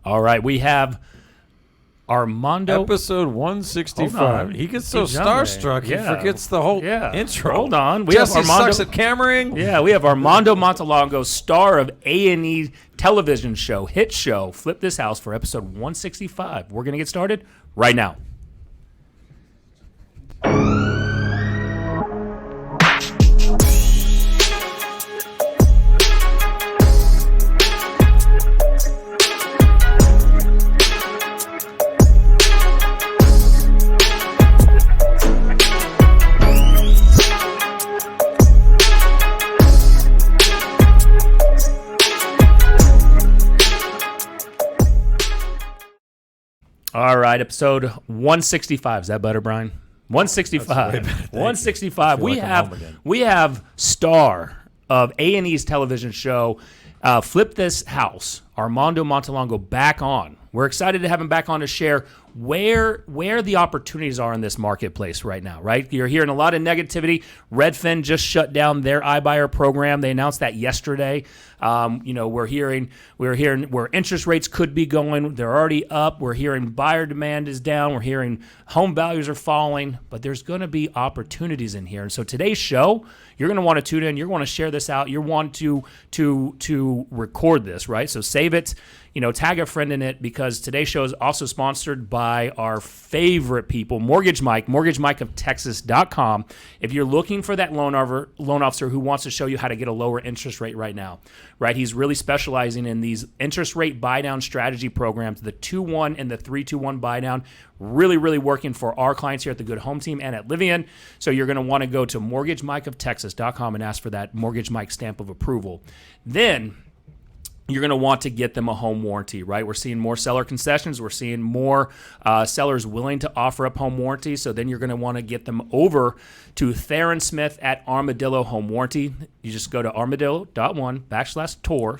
All right, we have Armando. Episode 165. He gets so starstruck, he forgets the whole intro. Hold on. We have Armando. Sucks at cameraing. Yeah, we have Armando Montelongo, star of A&E television show, hit show, Flip This House for episode 165. We're going to get started right now. All right, episode 165. Is that better, Brian? 165. 165. We have star of A&E's television show, Flip This House, Armando Montelongo, back on. We're excited to have him back on to share where the opportunities are in this marketplace right now, right? You're hearing a lot of negativity. Redfin just shut down their iBuyer program. They announced that yesterday. We're hearing where interest rates could be going. They're already up. We're hearing buyer demand is down. We're hearing home values are falling, but there's going to be opportunities in here. And so today's show, you're going to want to tune in. You're going to share this out. You want to record this, right? So save it. Tag a friend in it, because today's show is also sponsored by our favorite people, Mortgage Mike, mortgagemikeoftexas.com. If you're looking for that loan officer who wants to show you how to get a lower interest rate right now, right? He's really specializing in these interest rate buy-down strategy programs, the 2-1 and the 3-2-1 buy-down, really, really working for our clients here at the Good Home Team and at Livian. So you're going to want to go to mortgagemikeoftexas.com and ask for that Mortgage Mike stamp of approval. Then you're going to want to get them a home warranty, right? We're seeing more seller concessions. We're seeing more sellers willing to offer up home warranties. So then you're going to want to get them over to Theron Smith at Armadillo Home Warranty. You just go to armadillo.1/TOR,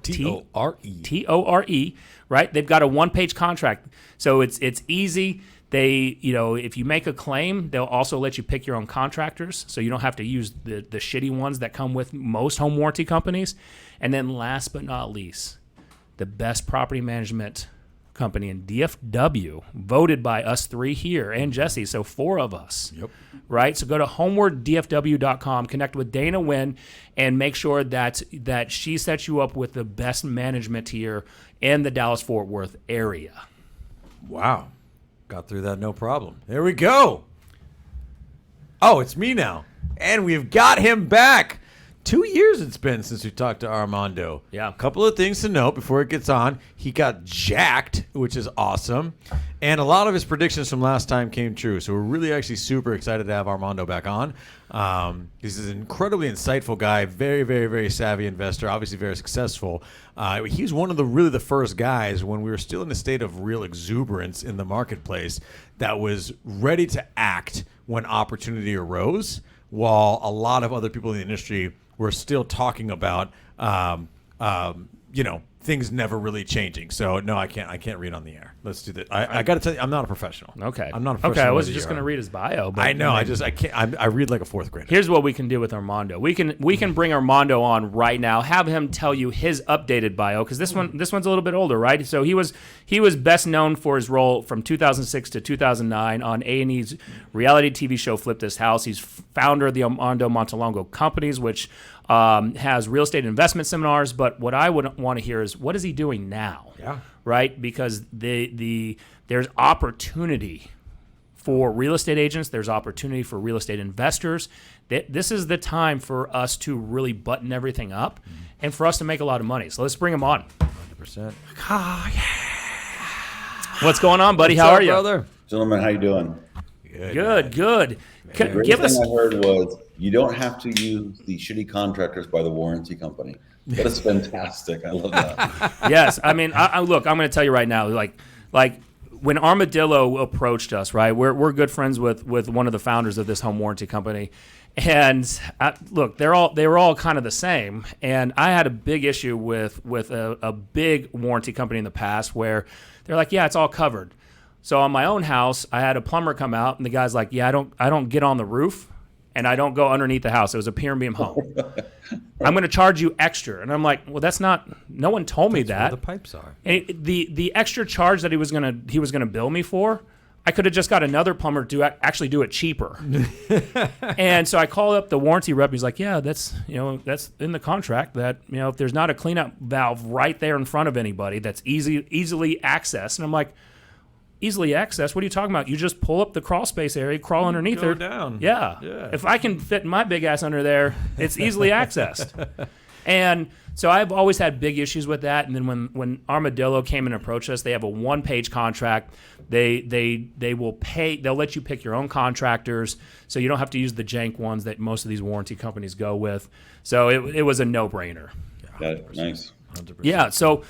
T-O-R-E, right? They've got a one-page contract. So it's easy. They, if you make a claim, they'll also let you pick your own contractors, so you don't have to use the shitty ones that come with most home warranty companies. And then last but not least, the best property management company in DFW, voted by us three here and Jesse, so 4 of us. Yep. Right? So go to homewarddfw.com, connect with Dana Wynn, and make sure that she sets you up with the best management here in the Dallas-Fort Worth area. Wow. Got through that no problem. There we go. Oh, it's me now. And we've got him back. 2 years it's been since we talked to Armando. Yeah. A couple of things to note before it gets on. He got jacked, which is awesome. And a lot of his predictions from last time came true. So we're really actually super excited to have Armando back on. He's an incredibly insightful guy, very, very, very savvy investor, obviously very successful. He's one of the first guys when we were still in a state of real exuberance in the marketplace that was ready to act when opportunity arose, while a lot of other people in the industry were still talking about, things never really changing. So no, I can't read on the air. Let's do that. I got to tell you, I'm not a professional. Okay. I'm not a professional. Okay, I was just going to read his bio. But I know. I can't. I read like a 4th grader. Here's what we can do with Armando. We can bring Armando on right now. Have him tell you his updated bio, because this one's a little bit older, right? So he was best known for his role from 2006 to 2009 on A&E's reality TV show Flip This House. He's founder of the Armando Montelongo Companies, which has real estate investment seminars. But what I would want to hear is, what is he doing now? Yeah. Right? Because there's opportunity for real estate agents. There's opportunity for real estate investors. This is the time for us to really button everything up and for us to make a lot of money. So let's bring him on. 100%. Oh, yeah. What's going on, buddy? How are you? Brother? Gentlemen, how you doing? Good. The great thing I heard was you don't have to use the shitty contractors by the warranty company. That is fantastic. I love that. Yes. I mean, look, I'm going to tell you right now, like when Armadillo approached us, right, we're good friends with one of the founders of this home warranty company. And look, they were all kind of the same. And I had a big issue with a big warranty company in the past where they're like, yeah, it's all covered. So on my own house, I had a plumber come out, and the guy's like, yeah, I don't get on the roof. and I don't go underneath the house. It was a pier and beam home. I'm going to charge you extra. And I'm like, well, that's not, no one told me that. Where the pipes are. And the extra charge that he was going to bill me for, I could have just got another plumber to actually do it cheaper. And so I called up the warranty rep. He's like, yeah, that's in the contract that, if there's not a cleanup valve right there in front of anybody that's easily accessed. And I'm like, easily accessed? What are you talking about? You just pull up the crawl space area, crawl underneath Go her. down. Yeah. If I can fit my big ass under there, it's easily accessed. And so I've always had big issues with that. And then when Armadillo came and approached us, they have a 1-page contract. They will pay. They'll let you pick your own contractors, so you don't have to use the jank ones that most of these warranty companies go with. So it was a no-brainer. Nice. 100%. Yeah. So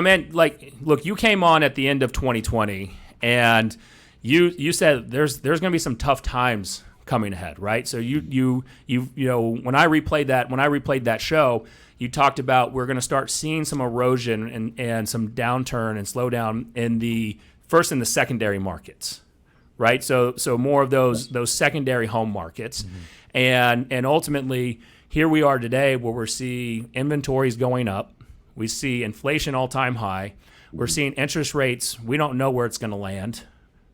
man, like, look, you came on at the end of 2020, and you said there's going to be some tough times coming ahead, right? So you when I replayed that show, you talked about we're going to start seeing some erosion and some downturn and slowdown in the first and the secondary markets, right? So more of those secondary home markets, and ultimately here we are today where we're seeing inventories going up, we see inflation all-time high, we're seeing interest rates, we don't know where it's going to land,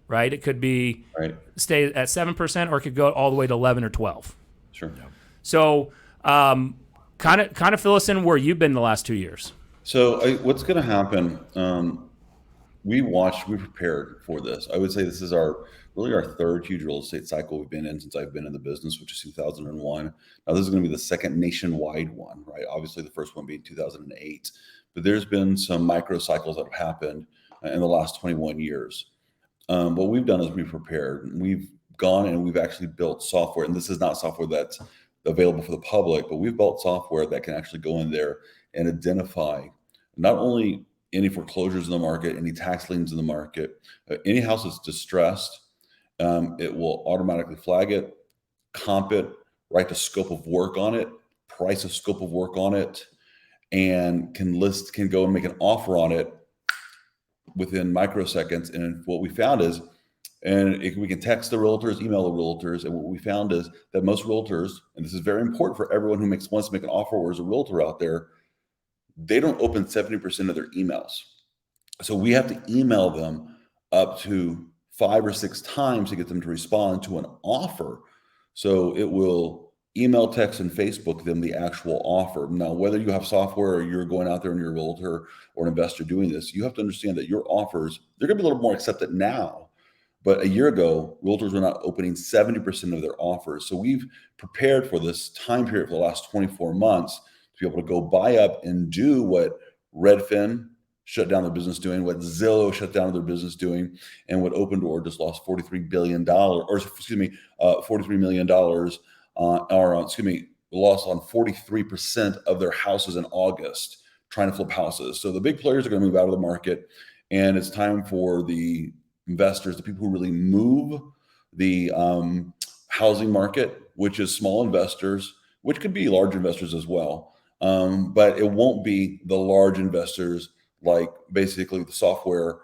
right? It could be stay at 7%, or it could go all the way to 11 or 12. Sure. Yeah. So kind of fill us in where you've been the last 2 years. So what's going to happen? We prepared for this. I would say this is our third huge real estate cycle we've been in since I've been in the business, which is 2001. Now this is going to be the second nationwide one, right? Obviously the first one being 2008, but there's been some micro cycles that have happened in the last 21 years. What we've done is we've prepared. We've gone and we've actually built software, and this is not software that's available for the public, but we've built software that can actually go in there and identify not only any foreclosures in the market, any tax liens in the market, any house that's distressed, it will automatically flag it, comp it, write the scope of work on it, price of scope of work on it, and can go and make an offer on it within microseconds. And what we found is, we can text the realtors, email the realtors, and what we found is that most realtors, and this is very important for everyone who wants to make an offer or is a realtor out there, they don't open 70% of their emails. So we have to email them up to 5 or 6 times to get them to respond to an offer. So it will email, text, and Facebook them the actual offer. Now, whether you have software or you're going out there and you're a realtor or an investor doing this, you have to understand that your offers, they're going to be a little more accepted now. But a year ago, realtors were not opening 70% of their offers. So we've prepared for this time period for the last 24 months to be able to go buy up and do what Redfin shut down their business doing, what Zillow shut down their business doing, and what Open Door just lost $43 million, lost on 43% of their houses in August trying to flip houses. So the big players are going to move out of the market, and it's time for the investors, the people who really move the housing market, which is small investors, which could be large investors as well. But it won't be the large investors like basically the software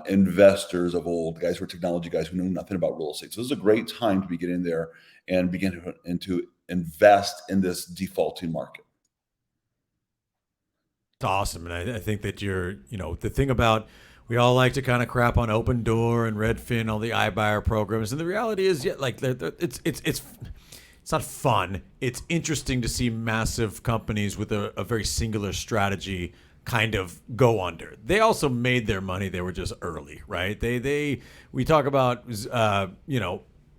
investors of old, the guys who are technology guys who know nothing about real estate. So this is a great time to be getting there and begin to invest in this defaulting market. It's awesome. And I think that the thing about, we all like to kind of crap on Open Door and Redfin, all the iBuyer programs. And the reality is, it's not fun. It's interesting to see massive companies with a very singular strategy kind of go under. They also made their money. They were just early, right? We talk about,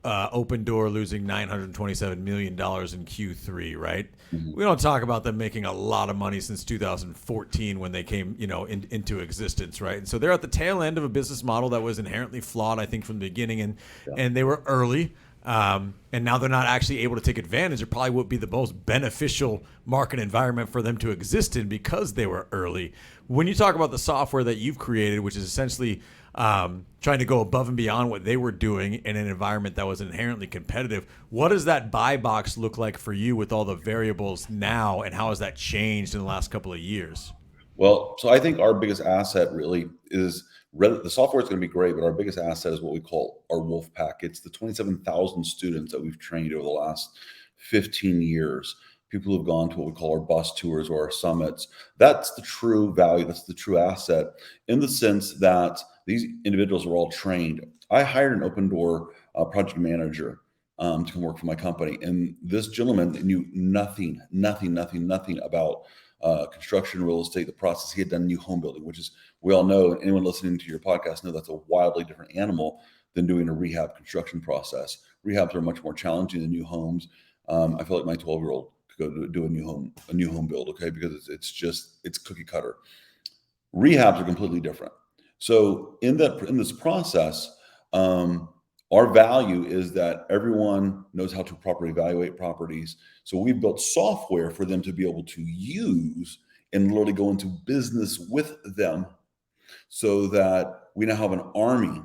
Open Door losing $927 million in Q3, right? Mm-hmm. We don't talk about them making a lot of money since 2014 when they came, into existence, right? And so they're at the tail end of a business model that was inherently flawed, I think, from the beginning, and they were early. And now they're not actually able to take advantage. It probably would be the most beneficial market environment for them to exist in because they were early. When you talk about the software that you've created, which is essentially trying to go above and beyond what they were doing in an environment that was inherently competitive, what does that buy box look like for you with all the variables now, and how has that changed in the last couple of years? Well, so I think our biggest asset really is the software is going to be great, but our biggest asset is what we call our wolf pack. It's the 27,000 students that we've trained over the last 15 years. People who have gone to what we call our bus tours or our summits. That's the true value. That's the true asset, in the sense that these individuals are all trained. I hired an open door project manager to come work for my company. And this gentleman knew nothing about construction, real estate, the process. He had done new home building, which is, we all know, anyone listening to your podcast know that's a wildly different animal than doing a rehab construction process. Rehabs are much more challenging than new homes. I feel like my 12-year-old could go do a new home build, okay? Because it's cookie cutter. Rehabs are completely different. So in this process, our value is that everyone knows how to properly evaluate properties. So we've built software for them to be able to use and literally go into business with them, so that we now have an army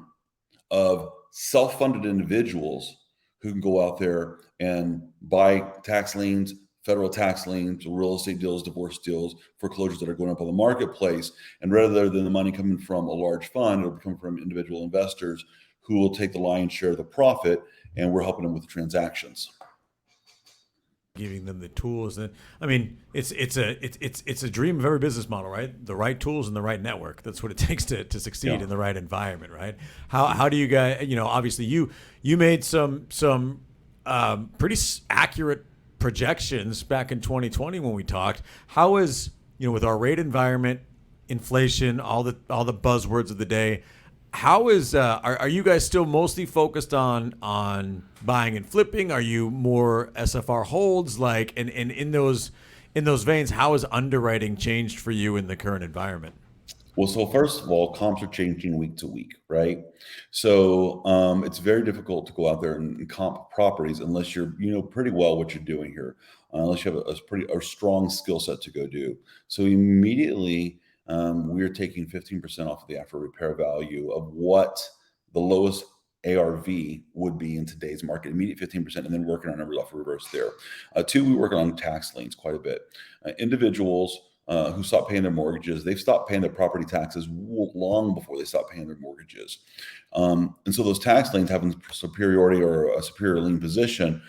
of self-funded individuals who can go out there and buy tax liens, federal tax liens, real estate deals, divorce deals, foreclosures that are going up on the marketplace. And rather than the money coming from a large fund, it'll come from individual investors who will take the lion's share of the profit, and we're helping them with the transactions. Giving them the tools. And I mean, it's a dream of every business model, right? The right tools and the right network. That's what it takes to succeed in the right environment, right? How do you guys, obviously you made some pretty accurate projections back in 2020 when we talked. How is, with our rate environment, inflation, all the buzzwords of the day, how is are you guys still mostly focused on buying and flipping? Are you more SFR holds? Like, and in those veins, how has underwriting changed for you in the current environment? Well, so first of all, comps are changing week to week, right? So it's very difficult to go out there and comp properties unless you're, pretty well what you're doing here, unless you have a strong skill set to go do. So immediately, we're taking 15% off of the after repair value of what the lowest ARV would be in today's market, immediate 15%, and then working on numbers off of reverse there. Two, we're working on tax liens quite a bit. Individuals who stopped paying their mortgages, they've stopped paying their property taxes long before they stopped paying their mortgages. And so those tax liens having superiority or a superior lien position,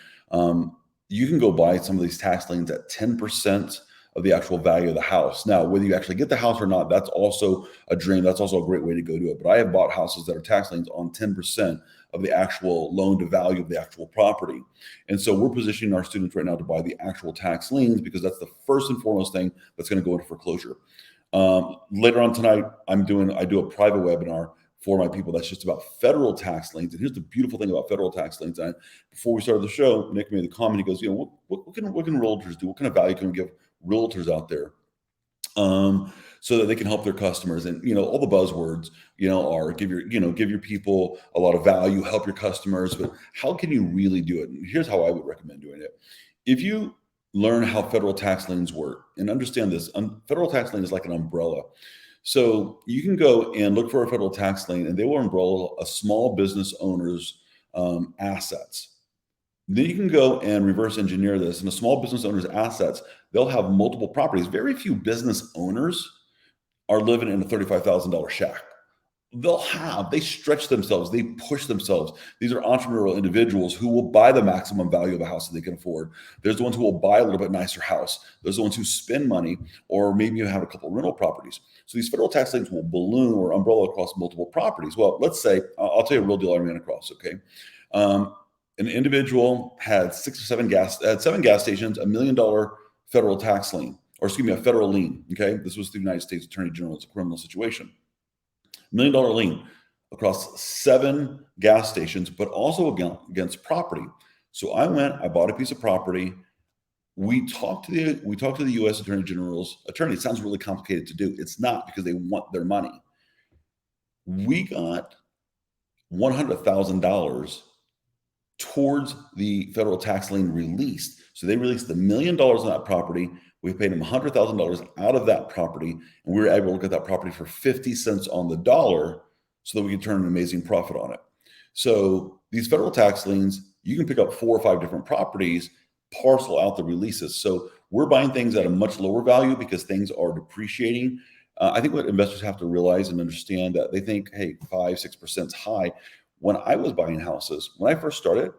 you can go buy some of these tax liens at 10% of the actual value of the house. Now, whether you actually get the house or not, that's also a dream. That's also a great way to go do it. But I have bought houses that are tax liens on 10% of the actual loan to value of the actual property. And so we're positioning our students right now to buy the actual tax liens, because that's the first and foremost thing that's going to go into foreclosure. Later on tonight, I do a private webinar for my people that's just about federal tax liens. And here's the beautiful thing about federal tax liens. And before we started the show, Nick made the comment. He goes, what can realtors do? What kind of value can we give realtors out there so that they can help their customers? And all the buzzwords are give your people a lot of value, help your customers, but how can you really do it? And here's how I would recommend doing it. If you learn how federal tax liens work and understand this, federal tax lien is like an umbrella. So you can go and look for a federal tax lien, and they will umbrella a small business owner's assets. Then you can go and reverse engineer this. And a small business owner's assets, they'll have multiple properties. Very few business owners are living in a $35,000 shack. They stretch themselves, they push themselves. These are entrepreneurial individuals who will buy the maximum value of a house that they can afford. There's the ones who will buy a little bit nicer house. There's the ones who spend money, or maybe you have a couple of rental properties. So these federal tax liens will balloon or umbrella across multiple properties. Well, let's say, I'll tell you a real deal I ran across, okay? An individual had 7 gas stations, $1 million federal tax lien, or excuse me, a federal lien. Okay, this was the United States Attorney General. It's a criminal situation. $1 million lien across 7 gas stations, but also against property. So I bought a piece of property. We talked to the U.S. Attorney General's attorney. It sounds really complicated to do. It's not, because they want their money. We got $100,000 towards the federal tax lien released. So they released $1 million on that property. We paid them $100,000 out of that property, and we were able to look at that property for 50 cents on the dollar so that we could turn an amazing profit on it. So these federal tax liens, you can pick up 4 or 5 different properties, parcel out the releases. So we're buying things at a much lower value because things are depreciating. I think what investors have to realize and understand, that they think, hey, 5-6% is high. When I was buying houses, when I first started,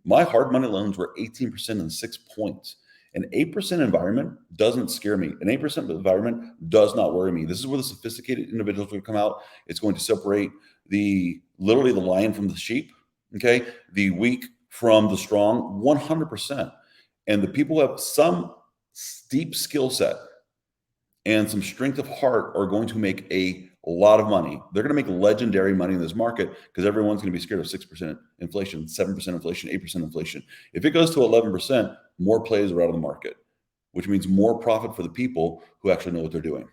My hard money loans were 18% in 6 points. An 8% environment doesn't scare me. An 8% environment does not worry me. This is where the sophisticated individuals will come out. It's going to separate literally the lion from the sheep, okay? The weak from the strong, 100%. And the people who have some deep skill set and some strength of heart are going to make a lot of money. They're going to make legendary money in this market because everyone's going to be scared of 6% inflation, 7% inflation, 8% inflation. If it goes to 11%, more players are out of the market, which means more profit for the people who actually know what they're doing.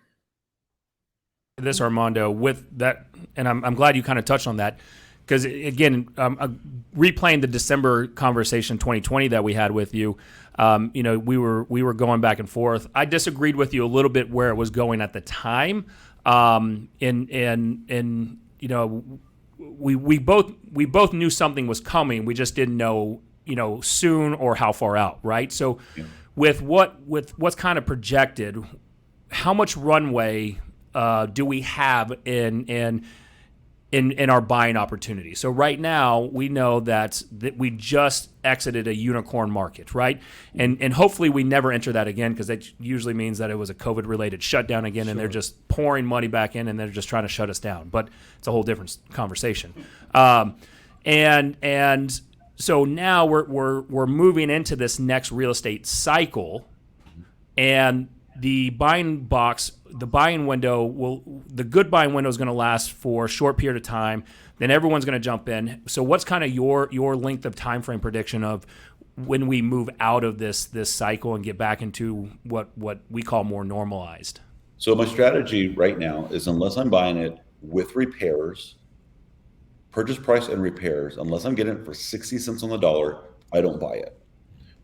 This, Armando, with that, and I'm glad you kind of touched on that, because again, replaying the December conversation 2020 that we had with you, we were going back and forth. I disagreed with you a little bit where it was going at the time, we both knew something was coming. We just didn't know soon or how far out, right? So, yeah. with what's kind of projected, how much runway do we have in our buying opportunity? So right now we know that we just exited a unicorn market, right? And hopefully we never enter that again, because that usually means that it was a COVID related shutdown again. Sure. And they're just pouring money back in and they're just trying to shut us down. But it's a whole different conversation. And so now we're moving into this next real estate cycle, and the buying window the good buying window is going to last for a short period of time. Then everyone's going to jump in. So what's kind of your length of time frame prediction of when we move out of this cycle and get back into what we call more normalized? So my strategy right now is, unless I'm buying it with repairs, purchase price and repairs, unless I'm getting it for 60 cents on the dollar, I don't buy it.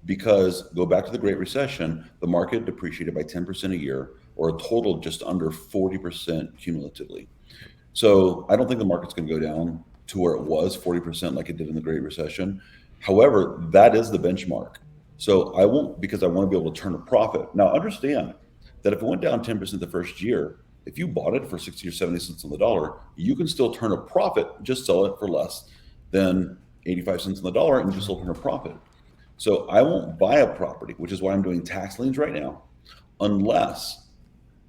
Because go back to the Great Recession, the market depreciated by 10% a year, or a total just under 40% cumulatively. So I don't think the market's going to go down to where it was 40% like it did in the Great Recession. However, that is the benchmark. So I won't, because I want to be able to turn a profit. Now understand that if it went down 10% the first year, if you bought it for 60 or 70 cents on the dollar, you can still turn a profit, just sell it for less than 85 cents on the dollar and just still turn a profit. So I won't buy a property, which is why I'm doing tax liens right now, unless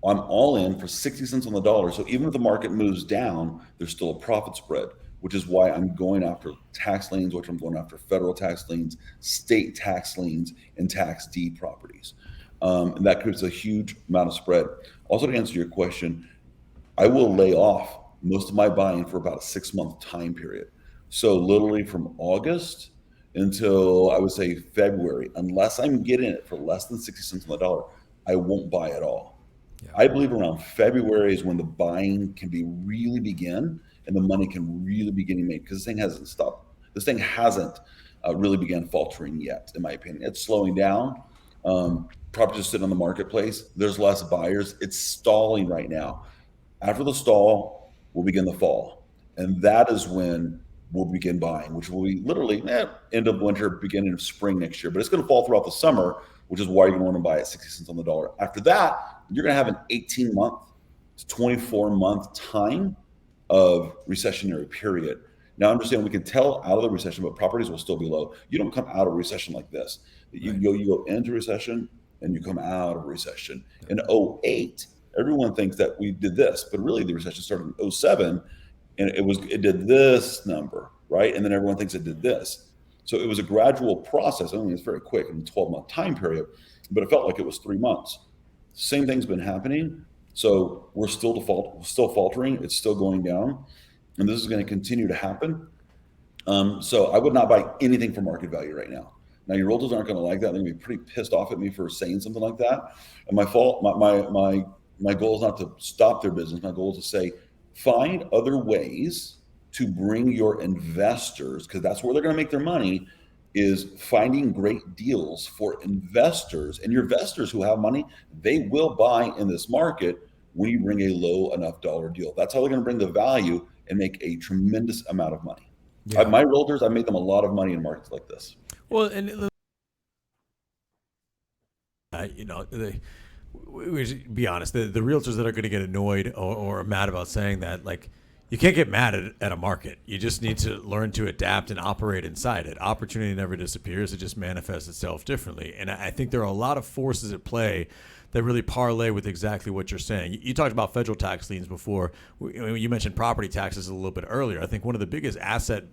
I'm all in for 60 cents on the dollar. So even if the market moves down, there's still a profit spread, which is why I'm going after tax liens, which I'm going after federal tax liens, state tax liens, and tax deed properties. And that creates a huge amount of spread. Also, to answer your question, I will lay off most of my buying for about a 6-month time period. So literally from August until I would say February, unless I'm getting it for less than 60 cents on the dollar, I won't buy at all. Yeah. I believe around February is when the buying can really begin and the money can really begin to make, because this thing hasn't stopped. This thing hasn't really began faltering yet, in my opinion. It's slowing down. Properties are sitting on the marketplace. There's less buyers. It's stalling right now. After the stall, we'll begin the fall. And that is when we'll begin buying, which will be literally end of winter, beginning of spring next year. But it's going to fall throughout the summer, which is why you're going to want to buy at 60 cents on the dollar. After that, you're going to have an 18-month to 24-month time of recessionary period. Now, understand, we can tell out of the recession, but properties will still be low. You don't come out of recession like this. You go into recession and you come out of recession. In 2008, everyone thinks that we did this, but really the recession started in 2007. And it did this number, right? And then everyone thinks it did this. So it was a gradual process. I mean, it's very quick in a 12-month time period, but it felt like it was 3 months. Same thing's been happening. So we're still faltering. It's still going down. And this is going to continue to happen. So I would not buy anything for market value right now. Now, your realtors aren't going to like that. They're going to be pretty pissed off at me for saying something like that. And my goal is not to stop their business. My goal is to say, find other ways to bring your investors, because that's where they're going to make their money, is finding great deals for investors. And your investors who have money, they will buy in this market when you bring a low enough dollar deal. That's how they're going to bring the value and make a tremendous amount of money. Yeah. My realtors, I made them a lot of money in markets like this. Well, and we should be honest, the realtors that are going to get annoyed or mad about saying that, like, You can't get mad at a market. You just need to learn to adapt and operate inside it. Opportunity never disappears. It just manifests itself differently. And I think there are a lot of forces at play that really parlay with exactly what you're saying. You talked about federal tax liens before. You mentioned property taxes a little bit earlier. I think one of the biggest asset,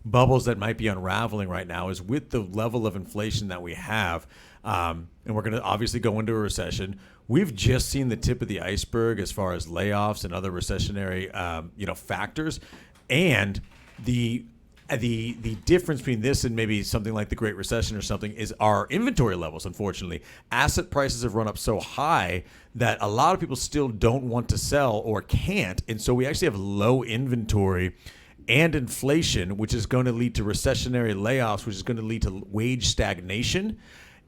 bubbles that might be unraveling right now is with the level of inflation that we have. And we're going to obviously go into a recession. We've just seen the tip of the iceberg as far as layoffs and other recessionary, factors, and the difference between this and maybe something like the Great Recession or something is our inventory levels. Unfortunately, asset prices have run up so high that a lot of people still don't want to sell or can't, and so we actually have low inventory and inflation, which is going to lead to recessionary layoffs, which is going to lead to wage stagnation,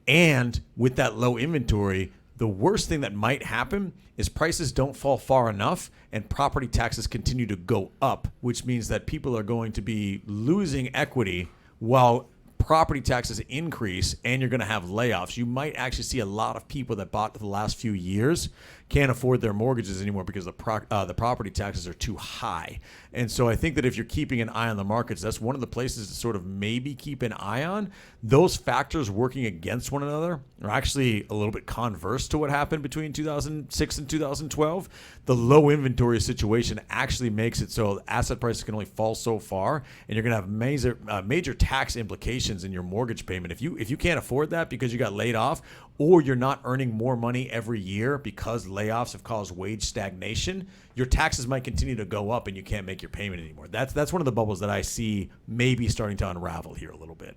and with that low inventory, the worst thing that might happen is prices don't fall far enough and property taxes continue to go up, which means that people are going to be losing equity while property taxes increase and you're going to have layoffs. You might actually see a lot of people that bought for the last few years can't afford their mortgages anymore because the property taxes are too high. And so I think that if you're keeping an eye on the markets, that's one of the places to sort of maybe keep an eye on. Those factors working against one another are actually a little bit converse to what happened between 2006 and 2012. The low inventory situation actually makes it so asset prices can only fall so far, and you're going to have major tax implications in your mortgage payment. If you can't afford that because you got laid off, or you're not earning more money every year because layoffs have caused wage stagnation, your taxes might continue to go up and you can't make your payment anymore. That's one of the bubbles that I see maybe starting to unravel here a little bit.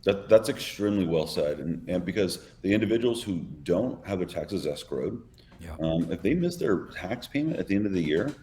That's extremely well said. And because the individuals who don't have their taxes escrowed, if they miss their tax payment at the end of the year,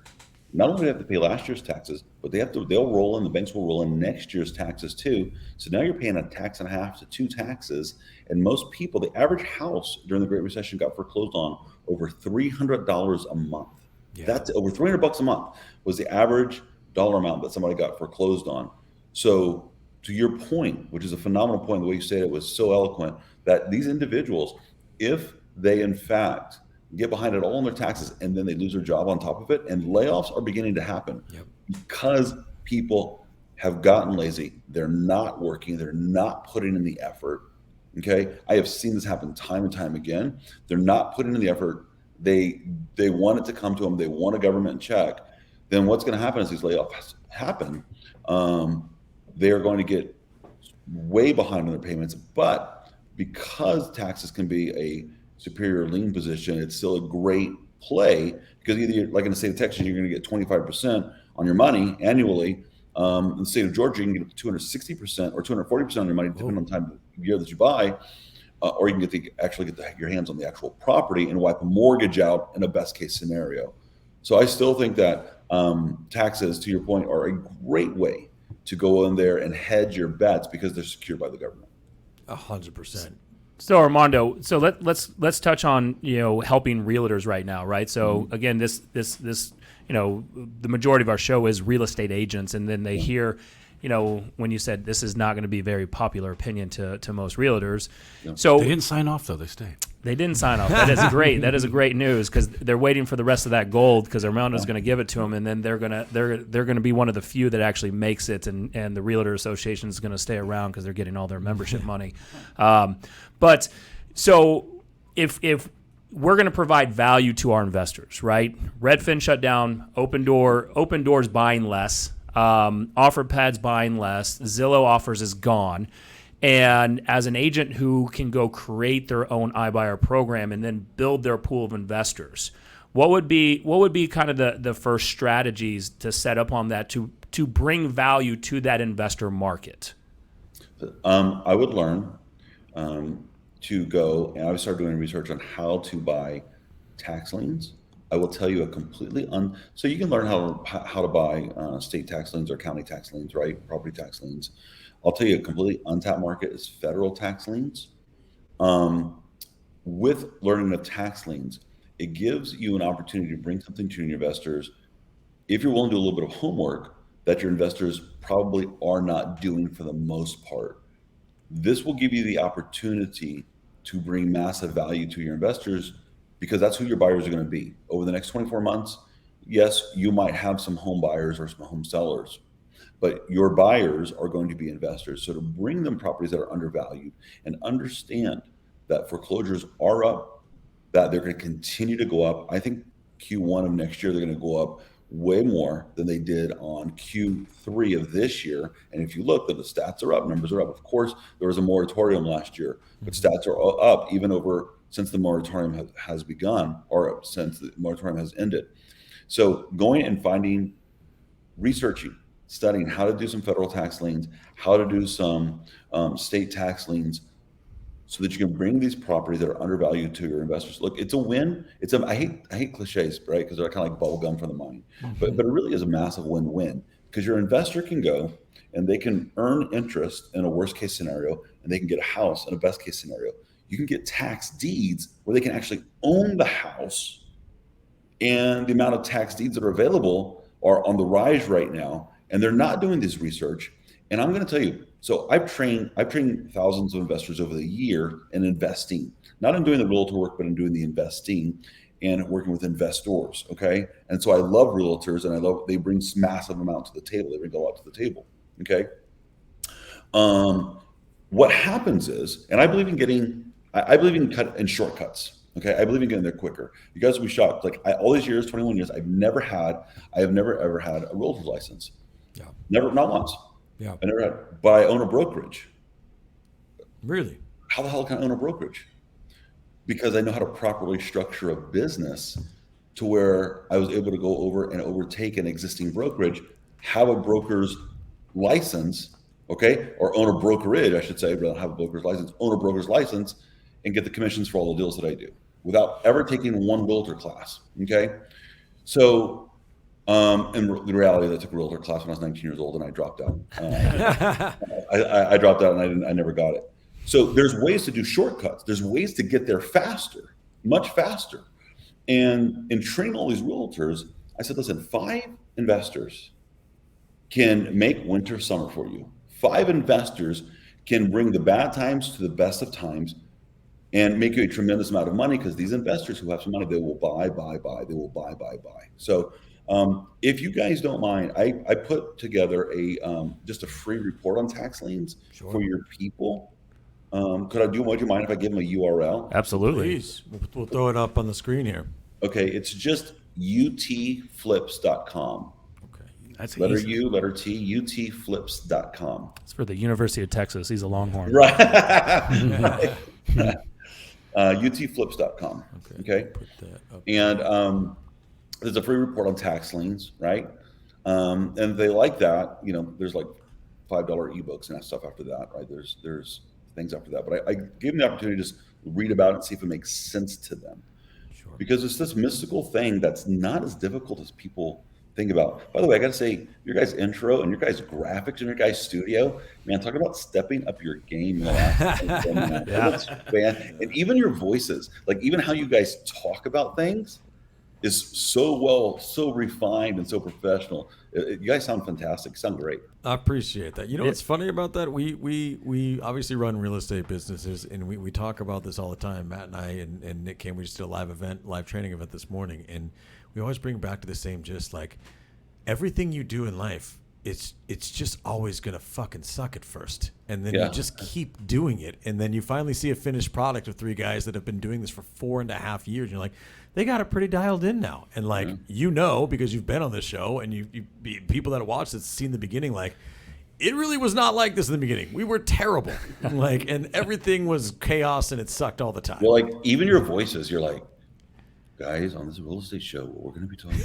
not only do they have to pay last year's taxes, but they'll roll in, the banks will roll in next year's taxes too. So now you're paying a tax and a half to two taxes. And most people, the average house during the Great Recession got foreclosed on over $300 a month. Yeah. That's over $300 a month was the average dollar amount that somebody got foreclosed on. So to your point, which is a phenomenal point, the way you said it was so eloquent, that these individuals, if they in fact get behind it all in their taxes and then they lose their job on top of it, and layoffs are beginning to happen because people have gotten lazy. They're not working. They're not putting in the effort. Okay. I have seen this happen time and time again. They're not putting in the effort. They want it to come to them. They want a government check. Then what's going to happen as these layoffs happen? They are going to get way behind on their payments, but because taxes can be a superior lien position, it's still a great play because either, like in the state of Texas, you're going to get 25% on your money annually. In the state of Georgia, you can get 260% or 240% on your money, depending on the time of year that you buy, or you can actually get your hands on the actual property and wipe a mortgage out in a best case scenario. So I still think that taxes, to your point, are a great way to go in there and hedge your bets because they're secured by the government. 100%. So Armando, so let's touch on helping realtors right now, right? So again, this the majority of our show is real estate agents, and then they hear, when you said this is not going to be a very popular opinion to most realtors. Yeah. So they didn't sign off though; they stayed. They didn't sign off. That is great. That is a great news because they're waiting for the rest of that gold because Armando's going to give it to them, and then they're gonna be one of the few that actually makes it, and the Realtor Association is going to stay around because they're getting all their membership money. But so if we're going to provide value to our investors, right? Redfin shut down, Open Doors buying less, OfferPad's buying less, Zillow Offers is gone. And as an agent who can go create their own iBuyer program and then build their pool of investors, what would be kind of the first strategies to set up on that to bring value to that investor market? I would learn to go, and I would start doing research on how to buy tax liens. I will tell you so you can learn how to buy state tax liens or county tax liens, right? Property tax liens. I'll tell you a completely untapped market is federal tax liens. With learning of tax liens, it gives you an opportunity to bring something to your investors if you're willing to do a little bit of homework that your investors probably are not doing for the most part. This will give you the opportunity to bring massive value to your investors because that's who your buyers are going to be. Over the next 24 months, yes, you might have some home buyers or some home sellers, but your buyers are going to be investors. So to bring them properties that are undervalued and understand that foreclosures are up, that they're going to continue to go up. I think Q1 of next year, they're going to go up way more than they did on Q3 of this year. And if you look, the stats are up, numbers are up. Of course, there was a moratorium last year, but stats are up even over since the moratorium has begun, or since the moratorium has ended. So going and finding, researching, studying how to do some federal tax liens, how to do some state tax liens, so that you can bring these properties that are undervalued to your investors. Look, it's a win. I hate cliches, right? Because they're kind of like bubble gum for the mind, but it really is a massive win-win, because your investor can go and they can earn interest in a worst case scenario, and they can get a house in a best case scenario. You can get tax deeds where they can actually own the house, and the amount of tax deeds that are available are on the rise right now, and they're not doing this research. And I'm going to tell you, so I've trained thousands of investors over the year in investing, not in doing the realtor work, but in doing the investing and working with investors. Okay. And so I love realtors, and they bring massive amounts to the table. They bring a lot to the table. Okay. What happens is, and I believe in cut and shortcuts. Okay. I believe in getting there quicker. You guys will be shocked. Like all these years, 21 years, I have never ever had a realtor's license. Yeah. Never, not once. Yeah. I never had, but I own a brokerage. Really? How the hell can I own a brokerage? Because I know how to properly structure a business to where I was able to go over and overtake an existing brokerage, have a broker's license, okay, or own a brokerage, I should say, rather than have a broker's license, own a broker's license, and get the commissions for all the deals that I do without ever taking one realtor class, okay? So, and the reality is I took a realtor class when I was 19 years old and I dropped out. I dropped out and I never got it. So there's ways to do shortcuts. There's ways to get there faster, much faster. And in training all these realtors, I said, listen, 5 investors can make winter summer for you. 5 investors can bring the bad times to the best of times and make you a tremendous amount of money, because these investors who have some money, they will buy. They will buy. So if you guys don't mind, I put together just a free report on tax liens for your people. Would you mind if I give them a URL? Absolutely. Please. We'll throw it up on the screen here. Okay, it's just utflips.com. Okay, that's letter easy. U, letter T, utflips.com. It's for the University of Texas. He's a Longhorn. Right. utflips.com. Okay. Put that up. And there's a free report on tax liens, right? And they like that. There's like $5 ebooks and that stuff after that, right? There's things after that. But I gave them the opportunity to just read about it and see if it makes sense to them. Sure. Because it's this mystical thing that's not as difficult as people think about. By the way, I got to say, your guys' intro and your guys' graphics and your guys' studio, man, talk about stepping up your game in the last and even your voices, like even how you guys talk about things is so refined and so professional. You guys sound fantastic. You sound great. I appreciate that. You know what's funny about that? We obviously run real estate businesses, and we talk about this all the time. Matt and I and Nick came. We just did a live training event this morning, and we always bring back to the same gist. Like everything you do in life, it's just always gonna fucking suck at first, and then you just keep doing it, and then you finally see a finished product of 3 guys that have been doing this for 4.5 years. And you're like, they got it pretty dialed in now. And like, because you've been on this show and you people that watch this seen the beginning, like it really was not like this in the beginning. We were terrible. And everything was chaos and it sucked all the time. Well, like even your voices, you're like, guys, on this real estate show, what we're going to be talking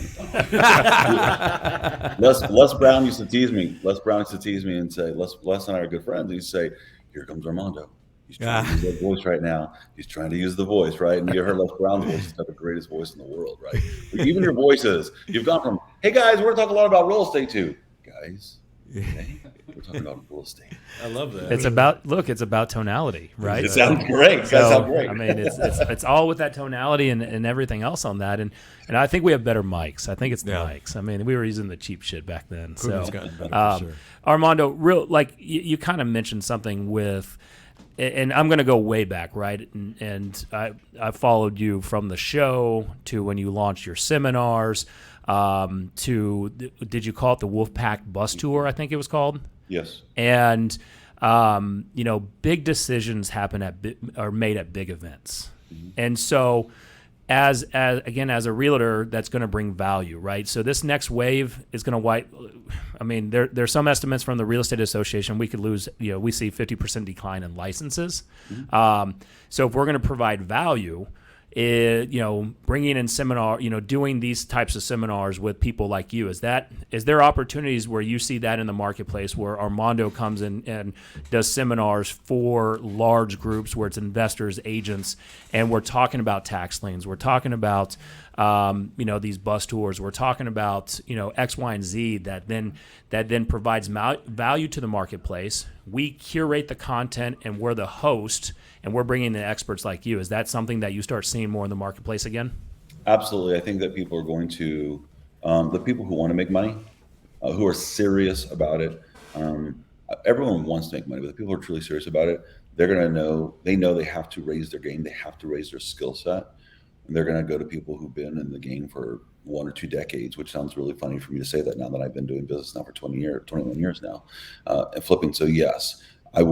about. Les Brown used to tease me. Les Brown used to tease me and say, Les and I are good friends. And he'd say, here comes Armando. He's trying to use that voice right now. He's trying to use the voice, right? And you heard Les Brown's voice. He's got the greatest voice in the world, right? But even your voices, you've gone from, hey, guys, we're going to talk a lot about real estate, too. Guys, hey, we're talking about real estate. I love that. It's about tonality, right? It sounds great. It sounds great. I mean, it's all with that tonality and everything else on that. And I think we have better mics. I think it's the mics. I mean, we were using the cheap shit back then. It's gotten better for sure. Armando, you kind of mentioned something with, and I'm going to go way back, right? And I followed you from the show to when you launched your seminars. to, did you call it the Wolfpack Bus Tour? I think it was called. Yes. And big decisions are made at big events, and so. As a realtor, that's going to bring value, right? So this next wave is going to wipe. I mean, there's some estimates from the Real Estate Association. We could lose, we see 50% decline in licenses. So if we're going to provide value, bringing in seminar, doing these types of seminars with people like you, is there opportunities where you see that in the marketplace where Armando comes in and does seminars for large groups where it's investors, agents, and we're talking about tax liens, we're talking about these bus tours, we're talking about X, Y, and Z that then provides value to the marketplace. We curate the content and we're the host. And we're bringing in experts like you. Is that something that you start seeing more in the marketplace again? Absolutely. I think that people are going to, the people who want to make money, who are serious about it. Everyone wants to make money, but the people who are truly serious about it, they're going to know they have to raise their game. They have to raise their skill set. And they're going to go to people who've been in the game for 1 or 2 decades, which sounds really funny for me to say that now that I've been doing business now for 21 years now, and flipping. So yes. I'm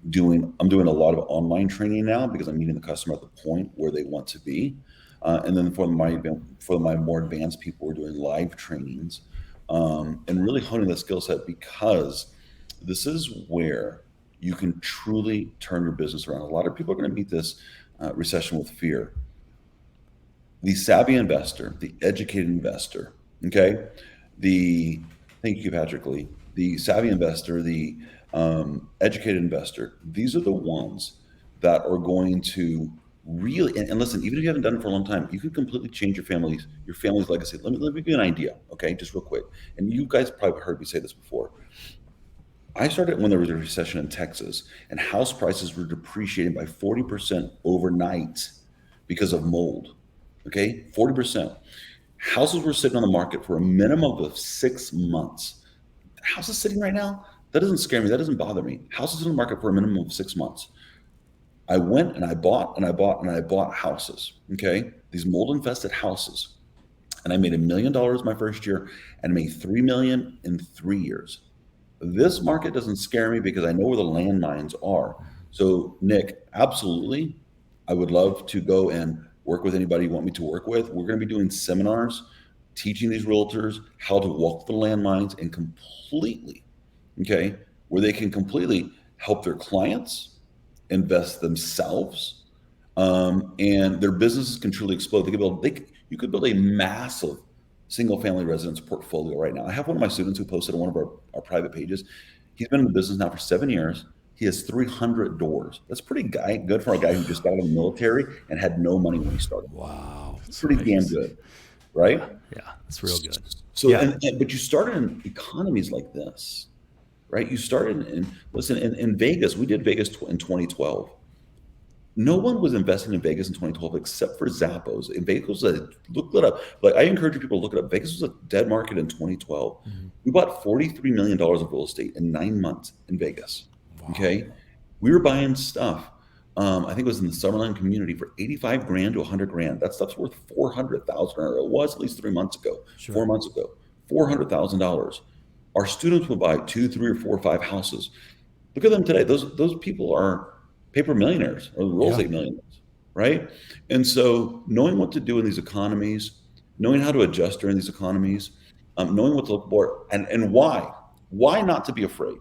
doing a lot of online training now because I'm meeting the customer at the point where they want to be. And then for my more advanced people, we're doing live trainings and really honing the skill set, because this is where you can truly turn your business around. A lot of people are going to meet this recession with fear. The savvy investor, the educated investor, okay? Thank you, Patrick Lee. The savvy investor, the educated investor, these are the ones that are going to really, and listen, even if you haven't done it for a long time, you could completely change your family's legacy. Let me give you an idea, okay, just real quick. And you guys probably heard me say this before. I started when there was a recession in Texas, and house prices were depreciating by 40% overnight because of mold, okay, 40%. Houses were sitting on the market for a minimum of 6 months. Houses sitting right now, that doesn't scare me. That doesn't bother me. Houses in the market for a minimum of 6 months. I went and I bought and I bought and I bought houses, okay? These mold-infested houses. And I made $1 million my first year and made $3 million in 3 years. This market doesn't scare me because I know where the landmines are. So, Nick, absolutely, I would love to go and work with anybody you want me to work with. We're going to be doing seminars, teaching these realtors how to walk the landmines and completely, okay, where they can completely help their clients invest themselves, and their businesses can truly explode. You could build a massive single-family residence portfolio right now. I have one of my students who posted on one of our private pages. He's been in the business now for 7 years. He has 300 doors. That's pretty good for a guy who just got out of the military and had no money when he started. Wow, it's pretty damn good, right? Yeah, that's real good. So, yeah. But you started in economies like this, right? You started in Vegas. We did Vegas in 2012. No one was investing in Vegas in 2012 except for Zappos. And Vegas look it up. Like, I encourage people to look it up. Vegas was a dead market in 2012. Mm-hmm. We bought $43 million of real estate in 9 months in Vegas. Wow. Okay, we were buying stuff. I think it was in the Summerlin community for $85,000 to $100,000. That stuff's worth $400,000, or it was at least 3 months ago. Sure. 4 months ago, $400,000. Our students would buy 2, 3, or 4, or 5 houses. Look at them today. Those people are paper millionaires or real estate millionaires, right? And so, knowing what to do in these economies, knowing how to adjust during these economies, knowing what to look for, and why not to be afraid.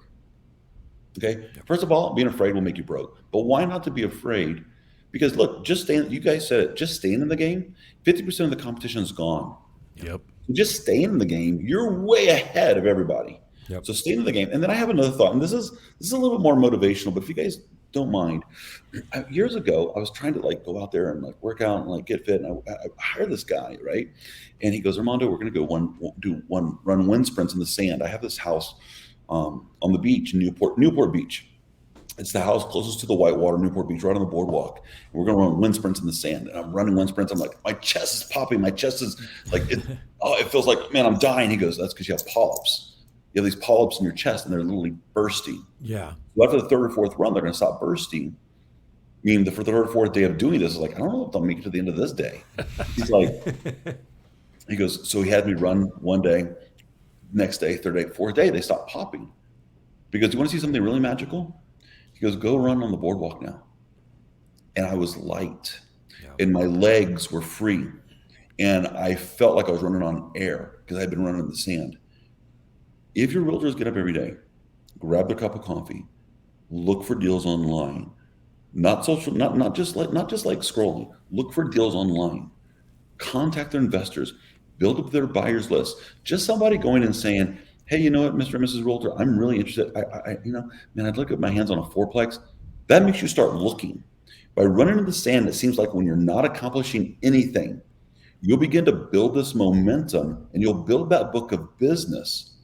Okay. First of all, being afraid will make you broke. But why not to be afraid? Because look, you guys said it, just staying in the game, 50% of the competition is gone. Yep. So just staying in the game, you're way ahead of everybody. Yep. So stay in the game. And then I have another thought, and this is a little bit more motivational, but if you guys don't mind, years ago, I was trying to go out there and work out and get fit. And I hired this guy, right? And he goes, Armando, we're going to run wind sprints in the sand. I have this house on the beach in Newport Beach. It's the house closest to the whitewater, Newport Beach, right on the boardwalk. And we're going to run wind sprints in the sand. And I'm running wind sprints. I'm like, my chest is popping. My chest is it feels like, man, I'm dying. He goes, that's because you have polyps. You have these polyps in your chest and they're literally bursting. Yeah. So after the third or fourth run, they're going to stop bursting. Meaning for the third or fourth day of doing this, I don't know if I'll make it to the end of this day. He's like, He goes, so he had me run one day, next day, third day, fourth day, they stopped popping. Because you want to see something really magical? He goes, go run on the boardwalk now. And I was light and my legs were free. And I felt like I was running on air because I'd been running in the sand. If your realtors get up every day, grab their cup of coffee, look for deals online, not just like scrolling, look for deals online, contact their investors, build up their buyers list. Just somebody going and saying, hey, you know what, Mr. and Mrs. Realtor, I'm really interested. I'd look at my hands on a fourplex. That makes you start looking. By running in the sand, it seems like when you're not accomplishing anything, you'll begin to build this momentum and you'll build that book of business.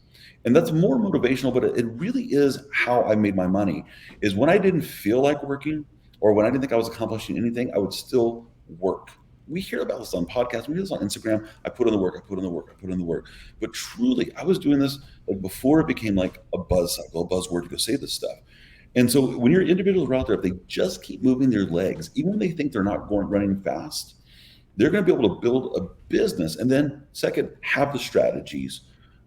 And that's more motivational, but it really is how I made my money, is when I didn't feel like working or when I didn't think I was accomplishing anything, I would still work. We hear about this on podcasts. We hear this on Instagram. I put in the work. I put in the work. I put in the work. But truly, I was doing this like before it became like a buzz cycle, a buzzword to go say this stuff. And so when your individuals are out there, if they just keep moving their legs, even when they think they're not running fast, they're going to be able to build a business. And then second, have the strategies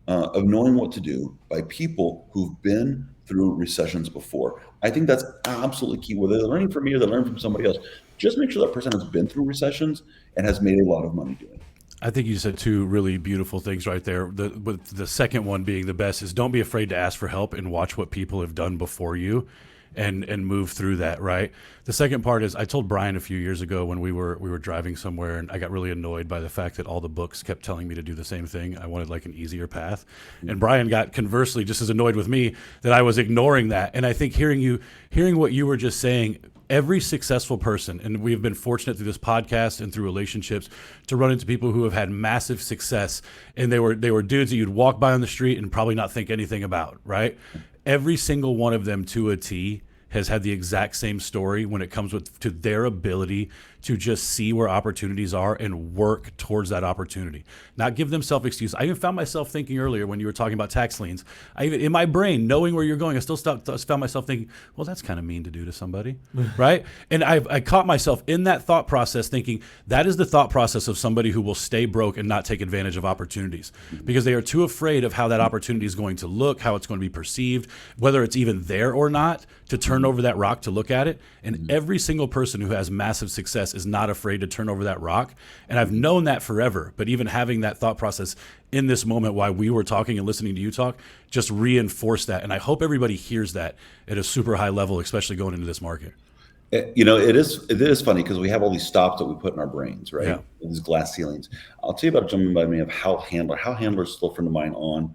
of knowing what to do by people who've been through recessions before. I think that's absolutely key. Whether they're learning from me or they're learning from somebody else, just make sure that person has been through recessions and has made a lot of money doing it. I think you said two really beautiful things right there. The second one being the best is don't be afraid to ask for help and watch what people have done before you and move through that, right? The second part is I told Brian a few years ago when we were driving somewhere and I got really annoyed by the fact that all the books kept telling me to do the same thing. I wanted like an easier path. And Brian got conversely just as annoyed with me that I was ignoring that. And I think hearing what you were just saying, every successful person, and we've been fortunate through this podcast and through relationships to run into people who have had massive success, and they were dudes that you'd walk by on the street and probably not think anything about, right? Every single one of them to a T has had the exact same story when it comes to their ability to just see where opportunities are and work towards that opportunity. Not give themselves excuse. I even found myself thinking earlier when you were talking about tax liens, in my brain, knowing where you're going, I still found myself thinking, well, that's kind of mean to do to somebody, right? And I caught myself in that thought process thinking, that is the thought process of somebody who will stay broke and not take advantage of opportunities because they are too afraid of how that opportunity is going to look, how it's going to be perceived, whether it's even there or not, to turn over that rock to look at it. And every single person who has massive success is not afraid to turn over that rock. And I've known that forever, but even having that thought process in this moment while we were talking and listening to you talk just reinforced that. And I hope everybody hears that at a super high level, especially going into this market. You know, it is funny because we have all these stops that we put in our brains, right? Yeah. These glass ceilings. I'll tell you about a gentleman by the name of Hal Handler. Hal Handler is still a friend of mine on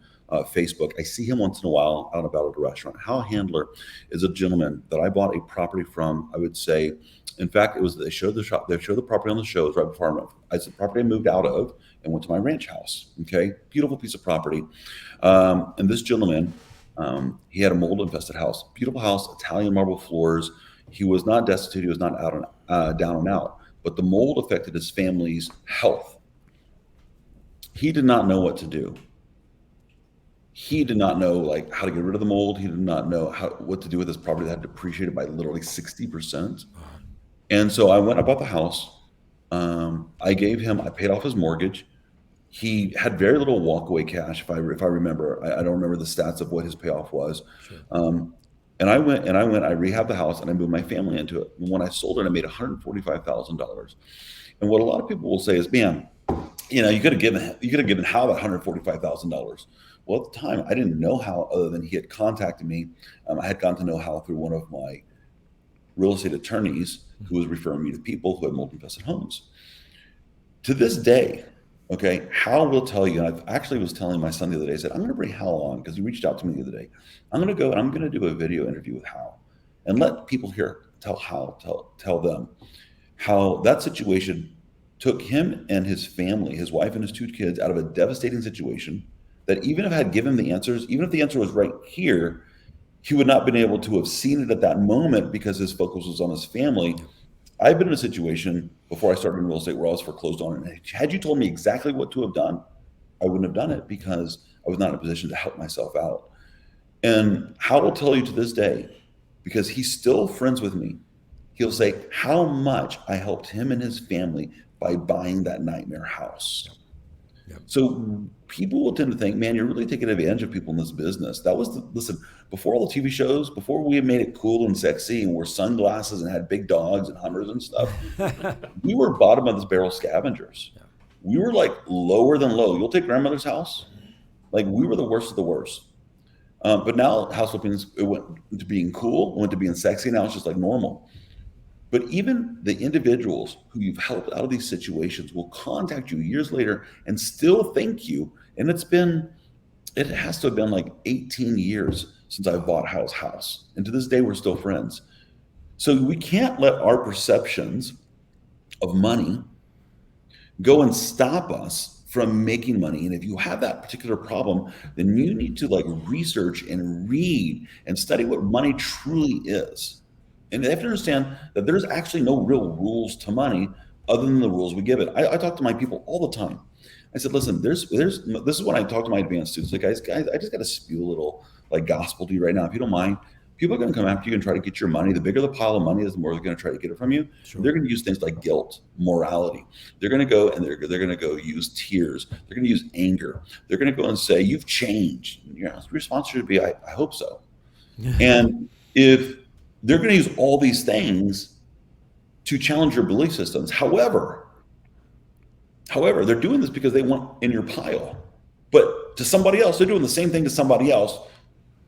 Facebook. I see him once in a while out and about at a restaurant. Hal Handler is a gentleman that I bought a property from. I would say, in fact, it was they showed the property on the shows right before it's the property I moved out of and went to my ranch house. Okay, beautiful piece of property. And this gentleman, he had a mold infested house. Beautiful house, Italian marble floors. He was not destitute. He was not down and out. But the mold affected his family's health. He did not know what to do. He did not know like how to get rid of the mold. He did not know what to do with this property that had depreciated by literally 60%. And so I bought the house. I paid off his mortgage. He had very little walkaway cash, if I remember. I don't remember the stats of what his payoff was. Sure. And I rehabbed the house and I moved my family into it. And when I sold it, I made $145,000. And what a lot of people will say is, man, you know, you could have given Hal that $145,000. Well, at the time, I didn't know Hal other than he had contacted me. I had gotten to know Hal through one of my real estate attorneys who was referring me to people who had mold-infested homes. To this day, okay, Hal will tell you, and I actually was telling my son the other day, I said, I'm going to bring Hal on because he reached out to me the other day. I'm going to go and I'm going to do a video interview with Hal and let people tell them how that situation took him and his family, his wife and his two kids, out of a devastating situation that even if I had given the answers, even if the answer was right here, he would not have been able to have seen it at that moment because his focus was on his family. I've been in a situation before I started in real estate where I was foreclosed on. And had you told me exactly what to have done, I wouldn't have done it because I was not in a position to help myself out. And Hal will tell you to this day, because he's still friends with me, he'll say how much I helped him and his family by buying that nightmare house. So people will tend to think, man, you're really taking advantage of people in this business. That was listen, before all the TV shows, before we made it cool and sexy and wore sunglasses and had big dogs and Hummers and stuff, we were bottom of the barrel scavengers. We were like lower than low. You'll take grandmother's house. Like we were the worst of the worst. But now house flipping, it went to being cool, it went to being sexy. Now it's just like normal. But even the individuals who you've helped out of these situations will contact you years later and still thank you. And it has to have been like 18 years since I bought house. And to this day, we're still friends. So we can't let our perceptions of money go and stop us from making money. And if you have that particular problem, then you need to like research and read and study what money truly is. And they have to understand that there's actually no real rules to money other than the rules we give it. I talk to my people all the time. I said, listen, this is when I talk to my advanced students. Like, guys, I just got to spew a little like gospel to you right now, if you don't mind. People are going to come after you and try to get your money. The bigger the pile of money is, the more they're going to try to get it from you. Sure. They're going to use things like guilt, morality. They're going to go and they're going to go use tears. They're going to use anger. They're going to go and say, you've changed. Your response should be, I hope so. And if they're going to use all these things to challenge your belief systems. However, they're doing this because they want in your pile. But to somebody else, they're doing the same thing to somebody else,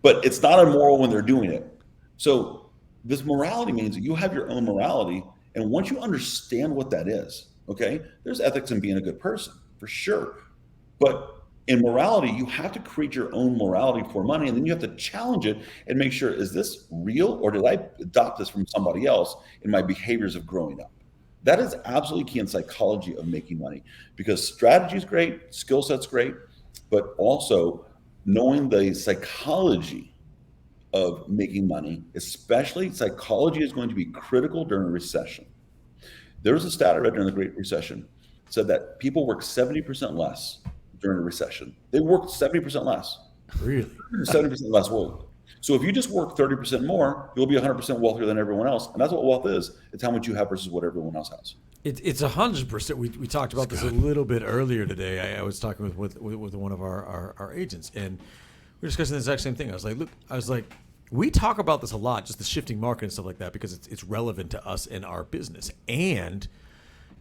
but it's not immoral when they're doing it. So this morality means that you have your own morality. And once you understand what that is, okay, there's ethics in being a good person, for sure. But in morality, you have to create your own morality for money, and then you have to challenge it and make sure, is this real, or did I adopt this from somebody else in my behaviors of growing up? That is absolutely key in psychology of making money, because strategy is great, skill set's great, but also knowing the psychology of making money, especially psychology, is going to be critical during a recession. There was a stat I read during the Great Recession, said that people work 70% less during a recession. They worked 70% less. Really? 70% less work. So if you just work 30% more, you'll be 100% wealthier than everyone else. And that's what wealth is. It's how much you have versus what everyone else has. It's 100%. We talked about this a little bit earlier today. I was talking with one of our agents, and we were discussing the exact same thing. I was like, we talk about this a lot, just the shifting market and stuff like that, because it's relevant to us in our business. And,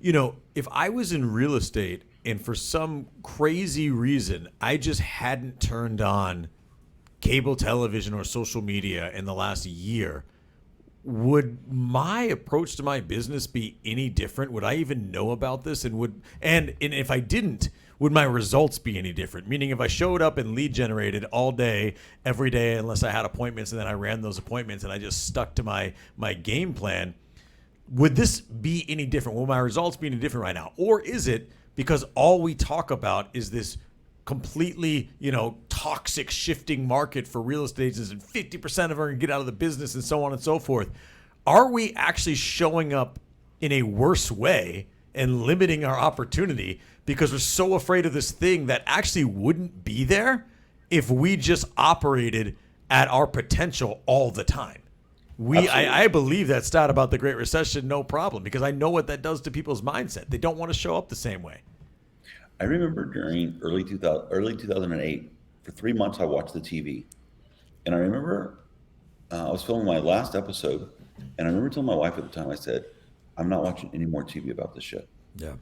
you know, if I was in real estate and for some crazy reason I just hadn't turned on cable television or social media in the last year, would my approach to my business be any different? Would I even know about this? And if I didn't, would my results be any different? Meaning, if I showed up and lead generated all day, every day, unless I had appointments, and then I ran those appointments and I just stuck to my game plan, would this be any different? Will my results be any different right now? Or is it because all we talk about is this completely, toxic shifting market for real estate agents, and 50% of them are going to get out of the business and so on and so forth? Are we actually showing up in a worse way and limiting our opportunity because we're so afraid of this thing that actually wouldn't be there if we just operated at our potential all the time? I believe that stat about the Great Recession, no problem, because I know what that does to people's mindset. They don't want to show up the same way. I remember during early 2008, for 3 months, I watched the TV. And I remember I was filming my last episode, and I remember telling my wife at the time, I said, I'm not watching any more TV about this shit. Yeah.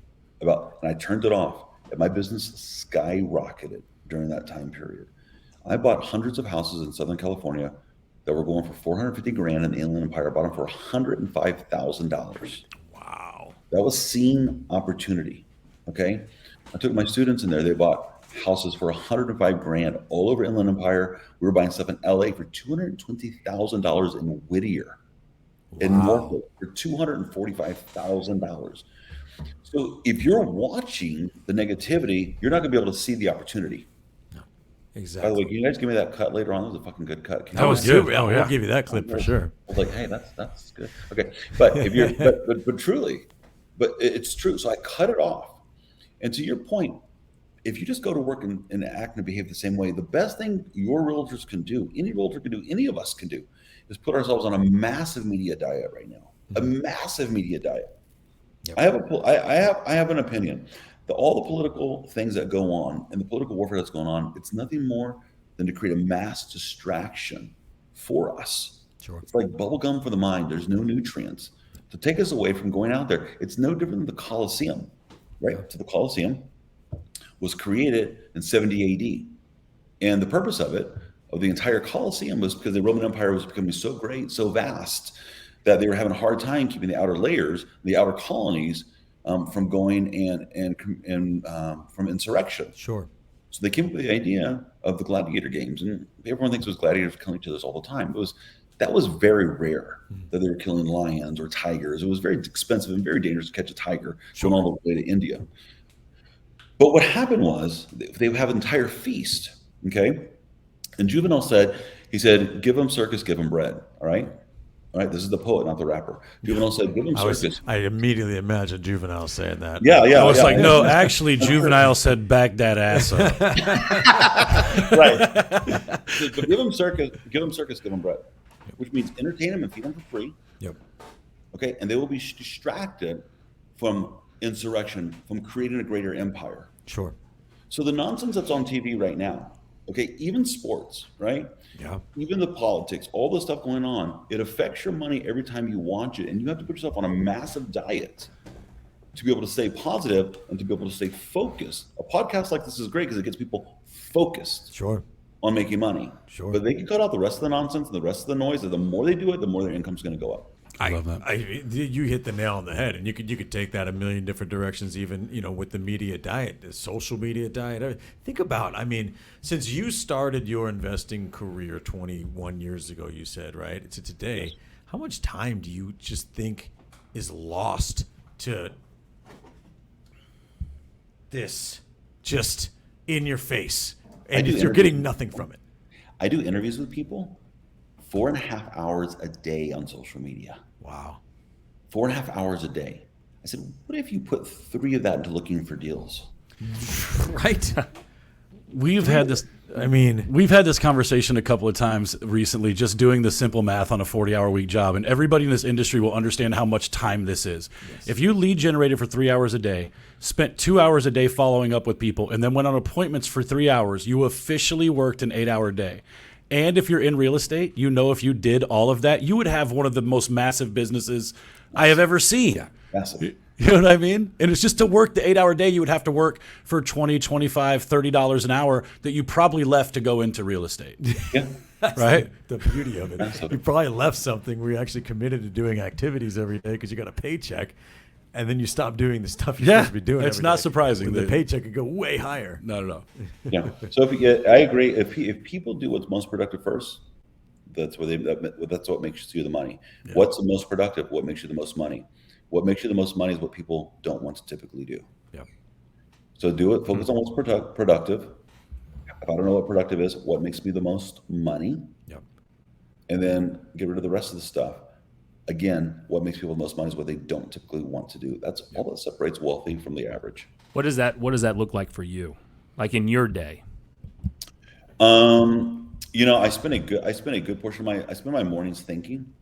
And I turned it off. And my business skyrocketed during that time period. I bought hundreds of houses in Southern California that were going for $450,000 in the Inland Empire. I bought them for $105,000. Wow. That was seeing opportunity. Okay. I took my students in there. They bought houses for $105,000 all over Inland Empire. We were buying stuff in LA for $220,000 in Whittier, in Norfolk for $245,000. So if you're watching the negativity, you're not going to be able to see the opportunity. No, exactly. By the way, can you guys give me that cut later on? That was a fucking good cut. That was good. Oh, yeah. I'll give you that clip for sure. I was like, hey, that's good. Okay. But if you're, but truly, but it's true. So I cut it off. And to your point, if you just go to work and act and behave the same way, the best thing your realtors can do, any realtor can do, any of us can do, is put ourselves on a massive media diet right now. A massive media diet. Yep. I have an opinion all the political things that go on and the political warfare that's going on, it's nothing more than to create a mass distraction for us. Sure. It's like bubble gum for the mind. There's no nutrients to take us away from going out there. It's no different than the Colosseum, right? So the Colosseum was created in 70 AD. And the purpose of the entire Colosseum, was because the Roman Empire was becoming so great, so vast, that they were having a hard time keeping the outer layers, the outer colonies, from going and from insurrection. Sure. So they came up with the idea of the gladiator games, and everyone thinks it was gladiators killing each other all the time. That was very rare that they were killing lions or tigers. It was very expensive and very dangerous to catch a tiger going all the way to India. But what happened was they would have an entire feast, okay? And Juvenal said, give them circus, give them bread, all right? All right, this is the poet, not the rapper. Juvenal said, give them circus. I immediately imagined Juvenal saying that. Yeah. I was no, actually, Juvenile said, back that ass up. Right. So give them circus, give them bread, which means entertain them and feed them for free. Yep. Okay, and they will be distracted from insurrection, from creating a greater empire. Sure. So the nonsense that's on TV right now, okay, even sports, right? Yeah. Even the politics, all the stuff going on, it affects your money every time you watch it. And you have to put yourself on a massive diet to be able to stay positive and to be able to stay focused. A podcast like this is great because it gets people focused. Sure. On making money. Sure. But they can cut out the rest of the nonsense and the rest of the noise. And the more they do it, the more their income's going to go up. I love that. You hit the nail on the head, and you could take that a million different directions. Even with the media diet, the social media diet. Think about, since you started your investing career 21 years ago, you said, right, to today, yes. How much time do you just think is lost to this, just in your face, and you're getting nothing from it? I do interviews with people. 4.5 hours a day on social media. Wow. 4.5 hours a day. I said, what if you put 3 of that into looking for deals? Right. We've had this conversation a couple of times recently, just doing the simple math on a 40-hour week job, and everybody in this industry will understand how much time this is. Yes. If you lead generated for 3 hours a day, spent 2 hours a day following up with people, and then went on appointments for 3 hours, you officially worked an 8-hour day. And if you're in real estate, if you did all of that, you would have one of the most massive businesses I have ever seen. Yeah, massive. You know what I mean? And it's just to work the 8-hour day, you would have to work for $20, $25, $30 an hour that you probably left to go into real estate. Yeah. Right? The beauty of it. You probably left something where you actually committed to doing activities every day because you got a paycheck. And then you stop doing the stuff you're supposed to be doing. It's not surprising. The paycheck could go way higher. Not at all. Yeah. So I agree. If people do what's most productive first, that's what makes you the money. Yeah. What's the most productive? What makes you the most money? What makes you the most money is what people don't want to typically do. Yeah. So do it. Focus on what's productive. If I don't know what productive is, what makes me the most money? Yeah. And then get rid of the rest of the stuff. Again, what makes people the most money is what they don't typically want to do. That's all that separates wealthy from the average. What does that look like for you? Like in your day? I spend a good portion of I spend my mornings thinking.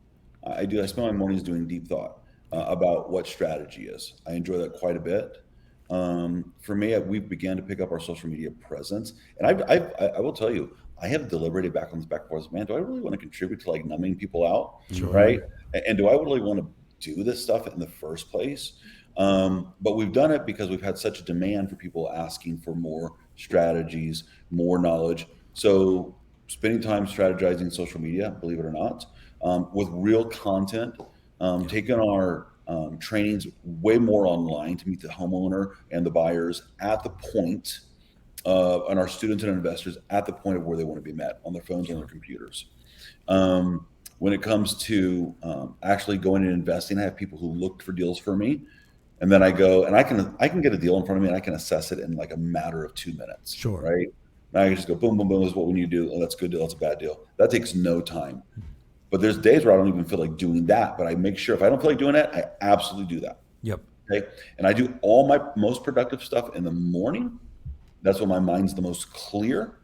I spend my mornings doing deep thought about what strategy is. I enjoy that quite a bit. For me, we've began to pick up our social media presence, and I will tell you, I have deliberated back and forth. Man, do I really want to contribute to numbing people out, sure. Right? And do I really want to do this stuff in the first place? But we've done it because we've had such a demand for people asking for more strategies, more knowledge. So spending time strategizing social media, believe it or not, with real content, taking our trainings way more online to meet the homeowner and the buyers at the point, and our students and investors at the point of where they want to be met on their phones and their computers. When it comes to actually going and investing, I have people who look for deals for me, and then I go and I can get a deal in front of me and I can assess it in like a matter of 2 minutes. Sure. Right. Now I can just go boom, boom, boom. This is what we need to do. Oh, that's a good deal. That's a bad deal. That takes no time. But there's days where I don't even feel like doing that. But I make sure if I don't feel like doing that, I absolutely do that. Yep. Okay. And I do all my most productive stuff in the morning. That's when my mind's the most clear.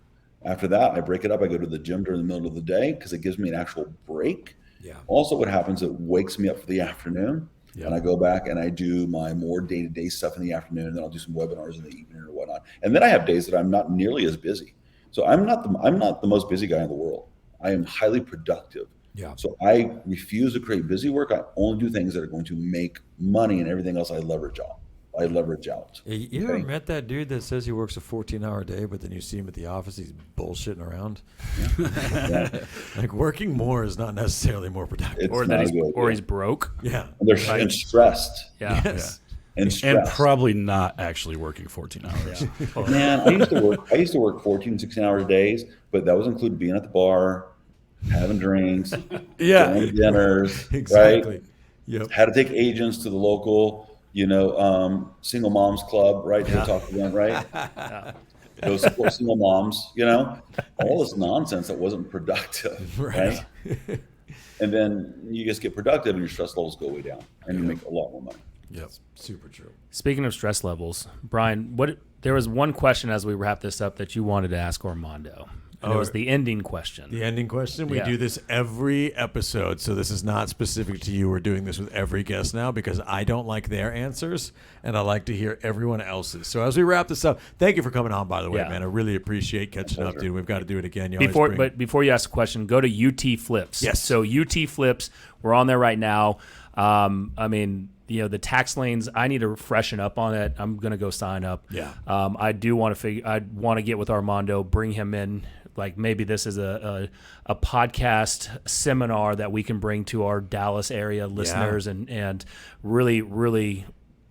After that, I break it up. I go to the gym during the middle of the day because it gives me an actual break. Yeah. Also, what happens, it wakes me up for the afternoon. And I go back and I do my more day-to-day stuff in the afternoon, and then I'll do some webinars in the evening or whatnot. And then I have days that I'm not nearly as busy. So I'm not the most busy guy in the world. I am highly productive. Yeah. So I refuse to create busy work. I only do things that are going to make money, and everything else I leverage out. You ever met that dude that says he works a 14-hour day, but then you see him at the office, he's bullshitting around? Yeah. Like, working more is not necessarily more productive. He's broke. Yeah. And they're and stressed. Yeah. Yes. And stressed. And probably not actually working 14 hours. Yeah. Man, I used to work 14, 16-hour days, but that was included being at the bar, having drinks, going to dinners, Exactly. Right? Yep. Had to take agents to the local, single moms club, right? To talk to them, right? Go support single moms, all this nonsense that wasn't productive, right? And then you just get productive and your stress levels go way down and you make a lot more money. Yep. Super true. Speaking of stress levels, Brian, there was one question as we wrap this up that you wanted to ask Armando. And it was the ending question. The ending question. We do this every episode, so this is not specific to you. We're doing this with every guest now because I don't like their answers, and I like to hear everyone else's. So as we wrap this up, thank you for coming on, by the way, man. I really appreciate catching up, dude. We've got to do it again. Before you ask a question, go to UT Flips. Yes. So UT Flips, we're on there right now. The tax lanes, I need to freshen up on it. I'm going to go sign up. Yeah. I do want to I want to get with Armando, bring him in. Like maybe this is a podcast seminar that we can bring to our Dallas area listeners and really, really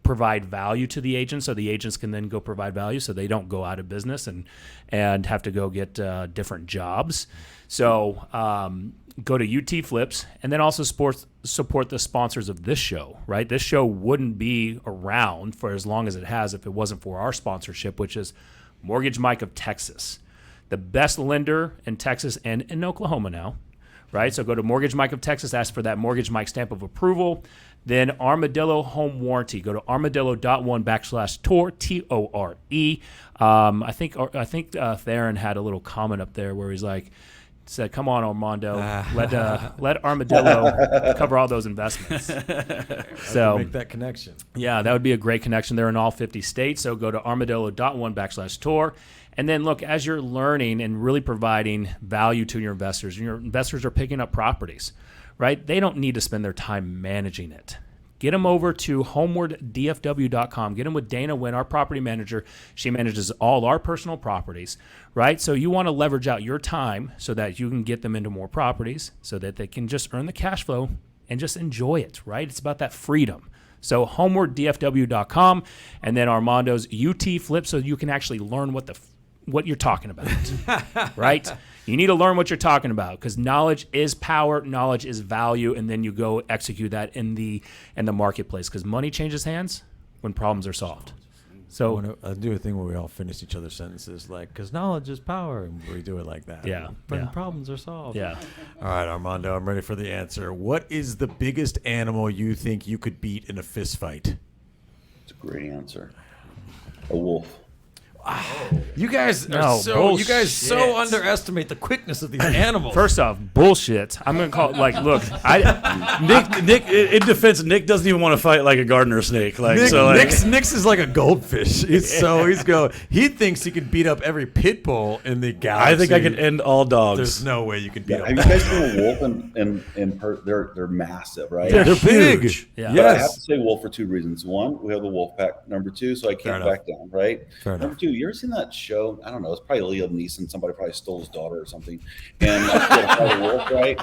provide value to the agents, so the agents can then go provide value so they don't go out of business and have to go get different jobs. So go to UT Flips, and then also support the sponsors of this show, right? This show wouldn't be around for as long as it has if it wasn't for our sponsorship, which is Mortgage Mike of Texas, the best lender in Texas and in Oklahoma now, right? So go to Mortgage Mike of Texas, ask for that Mortgage Mike stamp of approval. Then Armadillo Home Warranty. Go to armadillo.1/TOR, TORE. I think Theron had a little comment up there where he's like, said, "Come on, Armando, let Armadillo cover all those investments." So make that connection. Yeah, that would be a great connection. They're in all 50 states. So go to armadillo.1/TOR. And then look, as you're learning and really providing value to your investors are picking up properties, right? They don't need to spend their time managing it. Get them over to homewarddfw.com. Get them with Dana Wynn, our property manager. She manages all our personal properties, right? So you want to leverage out your time so that you can get them into more properties so that they can just earn the cash flow and just enjoy it, right? It's about that freedom. So homewarddfw.com, and then Armando's UT Flip so you can actually learn what you're talking about, right? You need to learn what you're talking about because knowledge is power, knowledge is value, and then you go execute that in the marketplace because money changes hands when problems are solved. So I do a thing where we all finish each other's sentences like, because knowledge is power, and we do it like that. Yeah. When problems are solved. Yeah. All right, Armando, I'm ready for the answer. What is the biggest animal you think you could beat in a fist fight? It's a great answer. A wolf. You guys so underestimate the quickness of these animals. First off, bullshit. I'm gonna call it Look, Nick. In defense, Nick doesn't even want to fight like a gardener snake. Nick's is like a goldfish. He thinks he can beat up every pit bull in the galaxy. I think I can end all dogs. There's no way you can beat up. Have you guys seen a wolf? They're massive, right? They're big. Yeah. But I have to say wolf for two reasons. One, we have the wolf pack. Number two, so I can't back down, right? Number two, you ever seen that show? I don't know. It's probably Liam Neeson. Somebody probably stole his daughter or something. And he had to fight a wolf, right?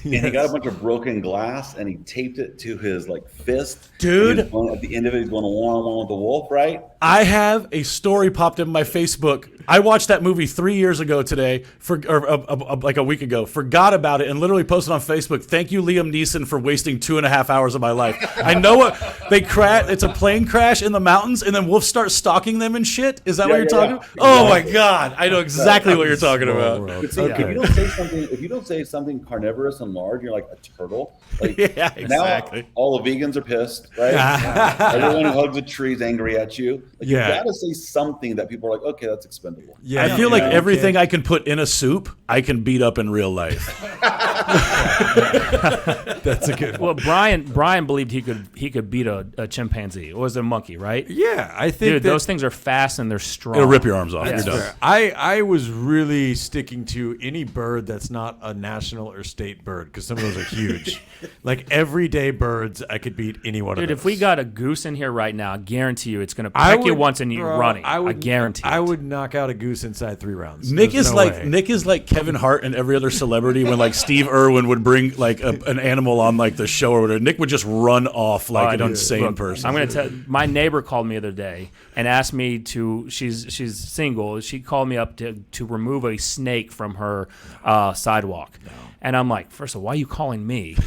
Yes. And he got a bunch of broken glass and he taped it to his fist. Dude. At the end of it, he's going one-on-one with the wolf, right? I have a story popped in my Facebook. I watched that movie 3 years ago today, like a week ago. Forgot about it and literally posted on Facebook. Thank you, Liam Neeson, for wasting 2.5 hours of my life. I know what they crash. It's a plane crash in the mountains, and then wolves start stalking them and shit. Is that what you're talking about? Exactly. Oh my god, I know exactly what you're talking about. But see, if you don't say something carnivorous and large, you're like a turtle. Yeah, exactly. Now all the vegans are pissed, right? Everyone who hugs a tree is angry at you. Like, you Yeah. got to say something that people are like, okay, that's expendable. Yeah, I feel like yeah, everything okay. I can put in a soup, I can beat up in real life. That's a good one. Well, Brian believed he could beat a chimpanzee. Or was it a monkey, right? Yeah, I think Dude, that, those things are fast and they're strong. It'll rip your arms off. Yeah. You're done. fair. I was really sticking to any bird that's not a national or state bird because some of those are huge. Like everyday birds, I could beat any one of Dude, those. if we got a goose in here right now, I guarantee you it's going to peck you once and you're running. I guarantee I it. would knock out a goose inside 3 rounds. Nick There's is no like way. Nick is like Kevin Hart and every other celebrity when like Steve Irwin would bring like an animal on like the show or whatever. Nick would just run off like an Dude, insane look, person. I'm going to tell. My neighbor called me the other day and asked me to. She's single. She called me up to remove a snake from her sidewalk, and I'm like, first of all, why are you calling me?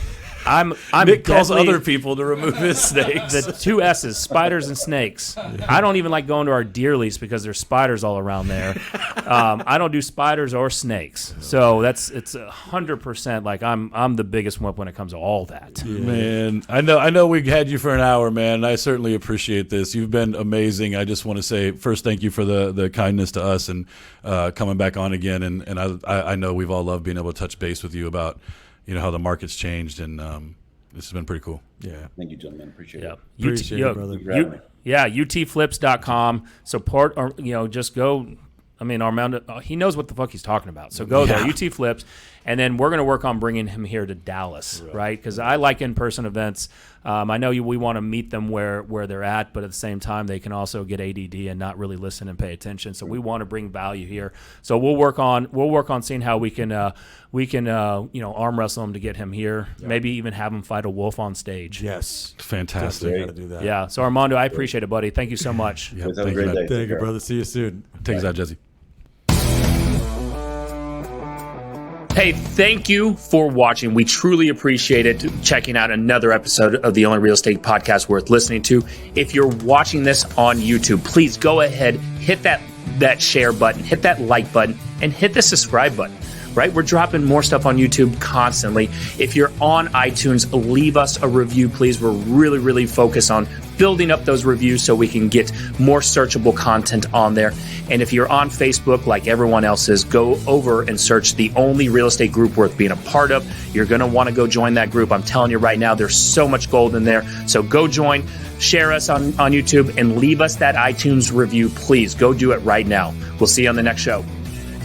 I'm Nick calls deadly- other people to remove his snakes. The 2 S's, spiders and snakes. I don't even like going to our deer lease because there's spiders all around there. I don't do spiders or snakes. So it's 100% like I'm the biggest wimp when it comes to all that. Man, I know we had you for an hour, man. And I certainly appreciate this. You've been amazing. I just want to say first, thank you for the kindness to us and coming back on again. And I know we've all loved being able to touch base with you about how the market's changed, and this has been pretty cool. Yeah. Thank you, gentlemen. Appreciate Yeah. it. Appreciate it, brother. for having me. utflips.com. Support, or just go. I mean, Armando, he knows what the fuck he's talking about. So go there, UT Flips, and then we're going to work on bringing him here to Dallas, right? Because I like in-person events. I know we want to meet them where they're at, but at the same time, they can also get ADD and not really listen and pay attention. So we want to bring value here. So we'll work on seeing how we can arm wrestle him to get him here. Maybe even have him fight a wolf on stage. Yes. Fantastic. Great. Got to do that. Yeah. So Armando, I appreciate it, buddy. Thank you so much. Yeah, Guys, have a thank great you, day. man. Take Thank you, care. brother. See you soon. Take us out, Jesse. Hey, thank you for watching. We truly appreciate it. Checking out another episode of the only real estate podcast worth listening to. If you're watching this on YouTube, please go ahead, hit that share button, hit that like button, and hit the subscribe button. Right? We're dropping more stuff on YouTube constantly. If you're on iTunes, leave us a review, please. We're really, really focused on building up those reviews so we can get more searchable content on there. And if you're on Facebook, like everyone else is, go over and search the only real estate group worth being a part of. You're going to want to go join that group. I'm telling you right now, there's so much gold in there. So go join, share us on YouTube, and leave us that iTunes review, please. Go do it right now. We'll see you on the next show.